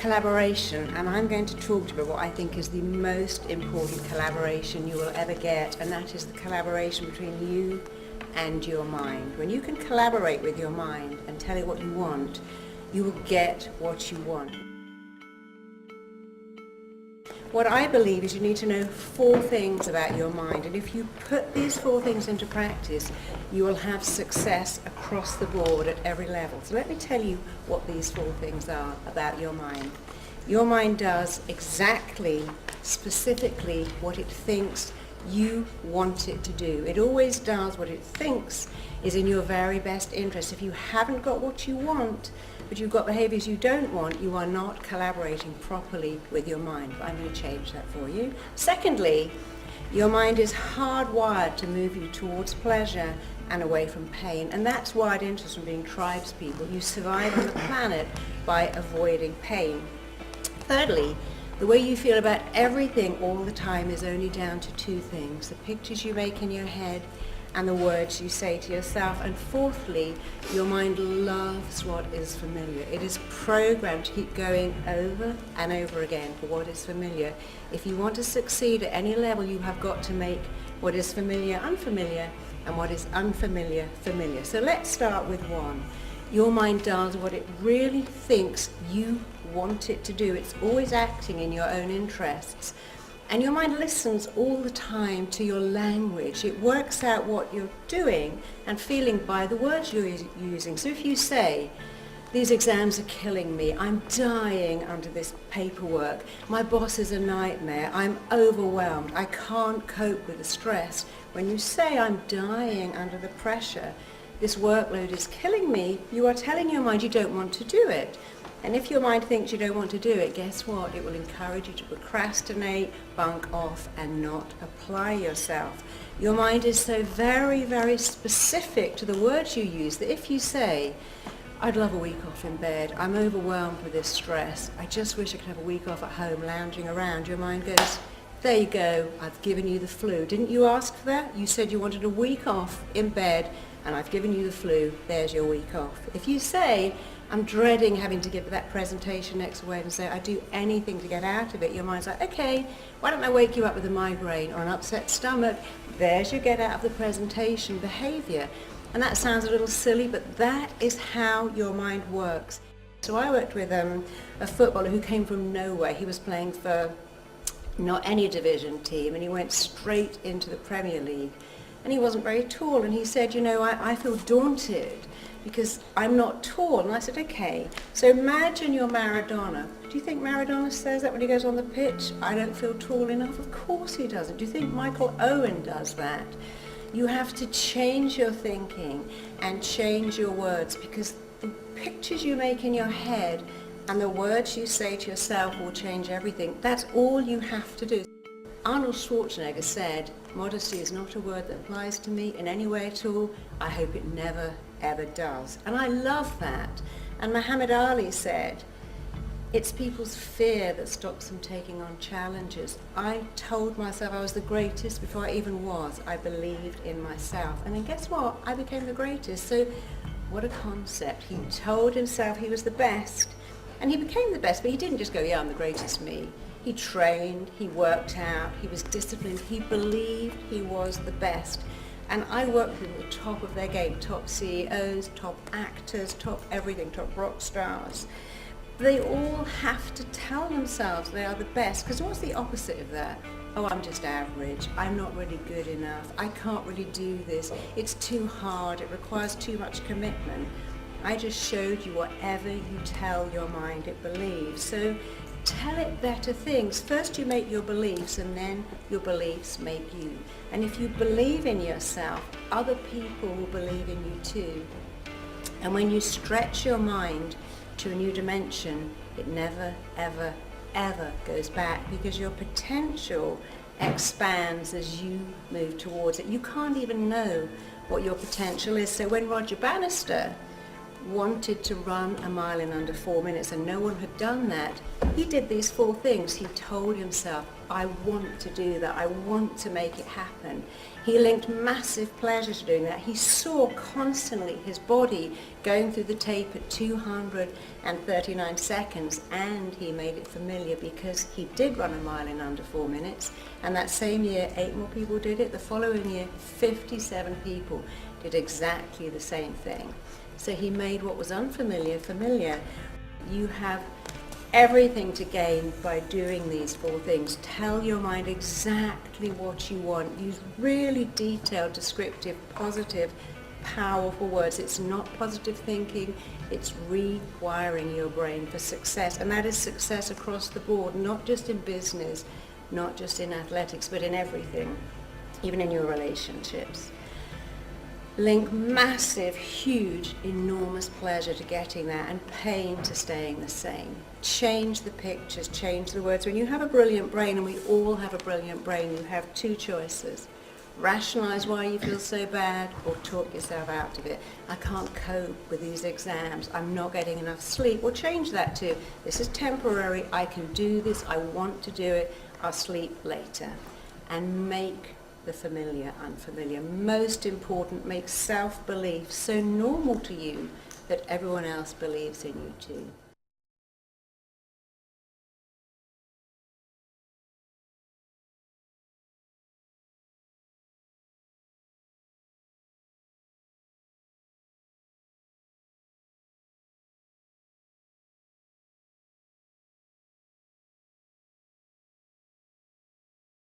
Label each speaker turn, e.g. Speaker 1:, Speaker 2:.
Speaker 1: collaboration, and I'm going to talk to you about what I think is the most important collaboration you will ever get, and that is the collaboration between you and your mind. When you can collaborate with your mind and tell it what you want, you will get what you want. What I believe is you need to know 4 things about your mind, and if you put these 4 things into practice, you will have success across the board at every level. So let me tell you what these 4 things are about your mind. Your mind does exactly, specifically, what it thinks you want it to do. It always does what it thinks is in your very best interest. If you haven't got what you want, but you've got behaviours you don't want, you are not collaborating properly with your mind. But I'm going to change that for you. Secondly, your mind is hardwired to move you towards pleasure and away from pain, and that's wired into us from being tribes people. You survive on the planet by avoiding pain. Thirdly, the way you feel about everything all the time is only down to 2 things: the pictures you make in your head and the words you say to yourself. And fourthly, your mind loves what is familiar. It is programmed to keep going over and over again for what is familiar. If you want to succeed at any level, you have got to make what is familiar unfamiliar and what is unfamiliar familiar. So let's start with 1. Your mind does what it really thinks you want it to do. It's always acting in your own interests. And your mind listens all the time to your language. It works out what you're doing and feeling by the words you're using. So if you say, "These exams are killing me, I'm dying under this paperwork, my boss is a nightmare, I'm overwhelmed, I can't cope with the stress." When you say, "I'm dying under the pressure, this workload is killing me," you are telling your mind you don't want to do it. And if your mind thinks you don't want to do it, guess what? It will encourage you to procrastinate, bunk off, and not apply yourself. Your mind is so very, very specific to the words you use that if you say, "I'd love a week off in bed, I'm overwhelmed with this stress, I just wish I could have a week off at home lounging around," your mind goes, "There you go, I've given you the flu. Didn't you ask for that? You said you wanted a week off in bed, and I've given you the flu. There's your week off." If you say, "I'm dreading having to give that presentation next Wednesday, I'd do anything to get out of it," your mind's like, "Okay, why don't I wake you up with a migraine or an upset stomach?" There's your get out of the presentation behaviour. And that sounds a little silly, but that is how your mind works. So I worked with a footballer who came from nowhere. He was playing for not any division team, and he went straight into the Premier League. And he wasn't very tall, and he said, I feel daunted because I'm not tall. And I said, okay, so imagine you're Maradona. Do you think Maradona says that when he goes on the pitch? "I don't feel tall enough"? Of course he doesn't. Do you think Michael Owen does that? You have to change your thinking and change your words, because the pictures you make in your head and the words you say to yourself will change everything. That's all you have to do. Arnold Schwarzenegger said, "Modesty is not a word that applies to me in any way at all. I hope it never, ever does." And I love that. And Muhammad Ali said, "It's people's fear that stops them taking on challenges." I told myself I was the greatest before I even was. I believed in myself. And then guess what? I became the greatest. So what a concept. He told himself he was the best. And he became the best, but he didn't just go, "Yeah, I'm the greatest me." He trained, he worked out, he was disciplined, he believed he was the best. And I worked with the top of their game, top CEOs, top actors, top everything, top rock stars. They all have to tell themselves they are the best, because what's the opposite of that? "Oh, I'm just average, I'm not really good enough, I can't really do this, it's too hard, it requires too much commitment." I just showed you whatever you tell your mind it believes. So tell it better things. First you make your beliefs, and then your beliefs make you. And if you believe in yourself, other people will believe in you too. And when you stretch your mind to a new dimension, it never, ever, ever goes back, because your potential expands as you move towards it. You can't even know what your potential is. So when Roger Bannister wanted to run a mile in under 4 minutes and no one had done that, he did these 4 things. He told himself, I want to do that. I want to make it happen. He linked massive pleasure to doing that. He saw constantly his body going through the tape at 239 seconds, and he made it familiar because he did run a mile in under 4 minutes. And that same year, 8 more people did it. The following year, 57 people did exactly the same thing. So he made what was unfamiliar familiar. You have everything to gain by doing these 4 things. Tell your mind exactly what you want. Use really detailed, descriptive, positive, powerful words. It's not positive thinking, it's rewiring your brain for success. And that is success across the board, not just in business, not just in athletics, but in everything, even in your relationships. Link massive, huge, enormous pleasure to getting there and pain to staying the same. Change the pictures, change the words. When you have a brilliant brain, and we all have a brilliant brain, you have 2 choices. Rationalize why you feel so bad, or talk yourself out of it. I can't cope with these exams. I'm not getting enough sleep. Well, change that to, this is temporary. I can do this. I want to do it. I'll sleep later. And make the familiar unfamiliar. Most important, make self-belief so normal to you that everyone else believes in you too.